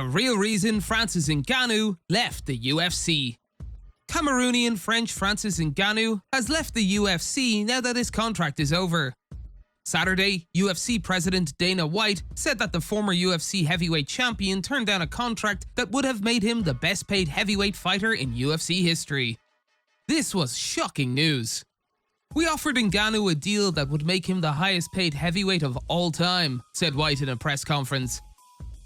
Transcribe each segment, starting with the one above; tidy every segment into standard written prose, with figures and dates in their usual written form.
The real reason Francis Ngannou left the UFC. Cameroonian French Francis Ngannou has left the UFC now that his contract is over. Saturday, UFC President Dana White said that the former UFC heavyweight champion turned down a contract that would have made him the best paid heavyweight fighter in UFC history. This was shocking news. "We offered Ngannou a deal that would make him the highest paid heavyweight of all time," said White in a press conference.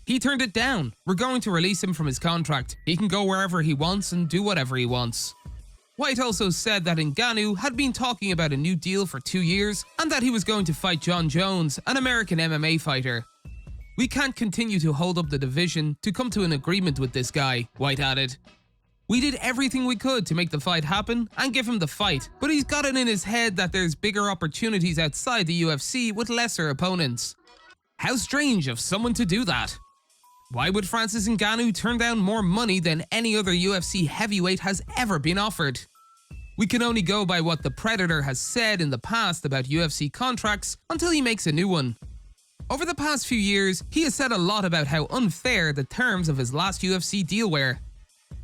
"He turned it down. We're going to release him from his contract. He can go wherever he wants and do whatever he wants." White also said that Ngannou had been talking about a new deal for 2 years and that he was going to fight John Jones, an American MMA fighter. "We can't continue to hold up the division to come to an agreement with this guy," White added. "We did everything we could to make the fight happen and give him the fight, but he's got it in his head that there's bigger opportunities outside the UFC with lesser opponents." How strange of someone to do that. Why would Francis Ngannou turn down more money than any other UFC heavyweight has ever been offered? We can only go by what the Predator has said in the past about UFC contracts until he makes a new one. Over the past few years, he has said a lot about how unfair the terms of his last UFC deal were.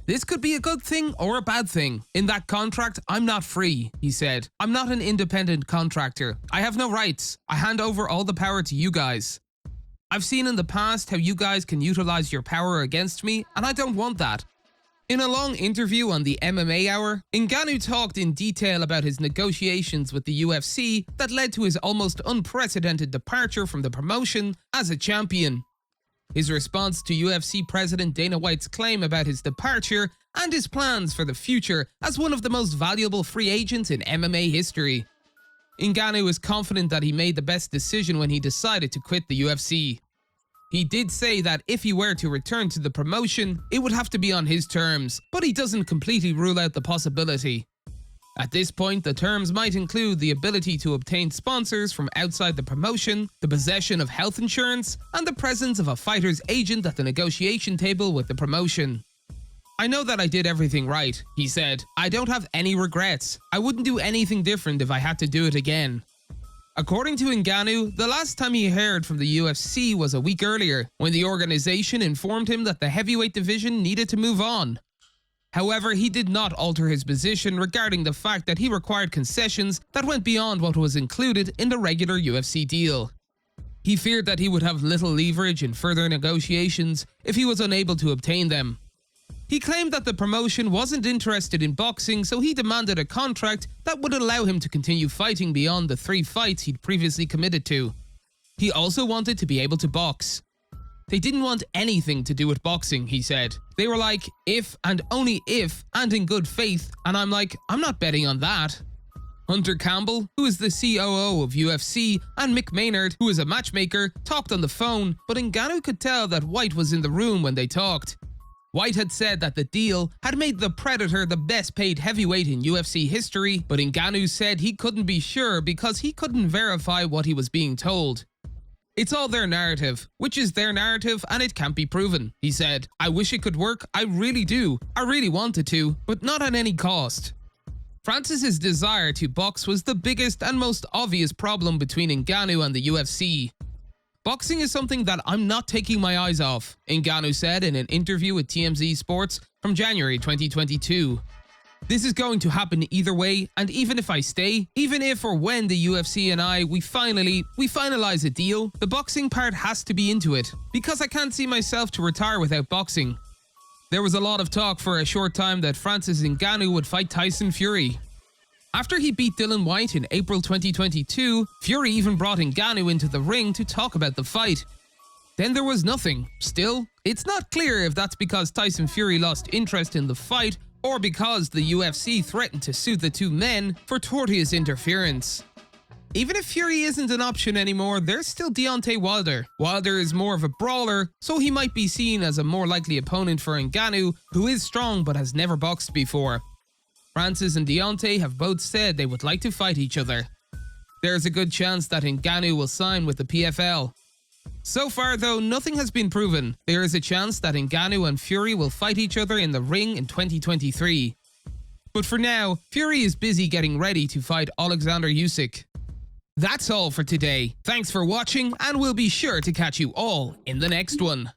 "This could be a good thing or a bad thing. In that contract, I'm not free," he said. "I'm not an independent contractor. I have no rights. I hand over all the power to you guys. I've seen in the past how you guys can utilize your power against me, and I don't want that." In a long interview on the MMA Hour, Ngannou talked in detail about his negotiations with the UFC that led to his almost unprecedented departure from the promotion as a champion. His response to UFC President Dana White's claim about his departure and his plans for the future as one of the most valuable free agents in MMA history. Ngannou is confident that he made the best decision when he decided to quit the UFC. He did say that if he were to return to the promotion, it would have to be on his terms, but he doesn't completely rule out the possibility. At this point, the terms might include the ability to obtain sponsors from outside the promotion, the possession of health insurance, and the presence of a fighter's agent at the negotiation table with the promotion. "I know that I did everything right," he said. "I don't have any regrets. I wouldn't do anything different if I had to do it again." According to Ngannou, the last time he heard from the UFC was a week earlier, when the organization informed him that the heavyweight division needed to move on. However, he did not alter his position regarding the fact that he required concessions that went beyond what was included in the regular UFC deal. He feared that he would have little leverage in further negotiations if he was unable to obtain them. He claimed that the promotion wasn't interested in boxing, so he demanded a contract that would allow him to continue fighting beyond the 3 fights he'd previously committed to. He also wanted to be able to box. "They didn't want anything to do with boxing," he said. "They were like, if and only if, and in good faith, and I'm like, I'm not betting on that." Hunter Campbell, who is the COO of UFC, and Mick Maynard, who is a matchmaker, talked on the phone, but Ngannou could tell that White was in the room when they talked. White had said that the deal had made the Predator the best paid heavyweight in UFC history, but Ngannou said he couldn't be sure because he couldn't verify what he was being told. "It's all their narrative, which is their narrative and it can't be proven," he said. "I wish it could work, I really do. I really wanted to, but not at any cost." Francis's desire to box was the biggest and most obvious problem between Ngannou and the UFC. "Boxing is something that I'm not taking my eyes off," Ngannou said in an interview with TMZ Sports from January 2022. "This is going to happen either way, and even if I stay, even if or when the UFC and we finalize a deal, the boxing part has to be into it, because I can't see myself to retire without boxing." There was a lot of talk for a short time that Francis Ngannou would fight Tyson Fury. After he beat Dillian Whyte in April 2022, Fury even brought Ngannou into the ring to talk about the fight. Then there was nothing. Still, it's not clear if that's because Tyson Fury lost interest in the fight or because the UFC threatened to sue the 2 men for tortious interference. Even if Fury isn't an option anymore, there's still Deontay Wilder. Wilder is more of a brawler, so he might be seen as a more likely opponent for Ngannou, who is strong but has never boxed before. Francis and Deontay have both said they would like to fight each other. There's a good chance that Ngannou will sign with the PFL. So far though, nothing has been proven. There is a chance that Ngannou and Fury will fight each other in the ring in 2023. But for now, Fury is busy getting ready to fight Alexander Usyk. That's all for today. Thanks for watching, and we'll be sure to catch you all in the next one.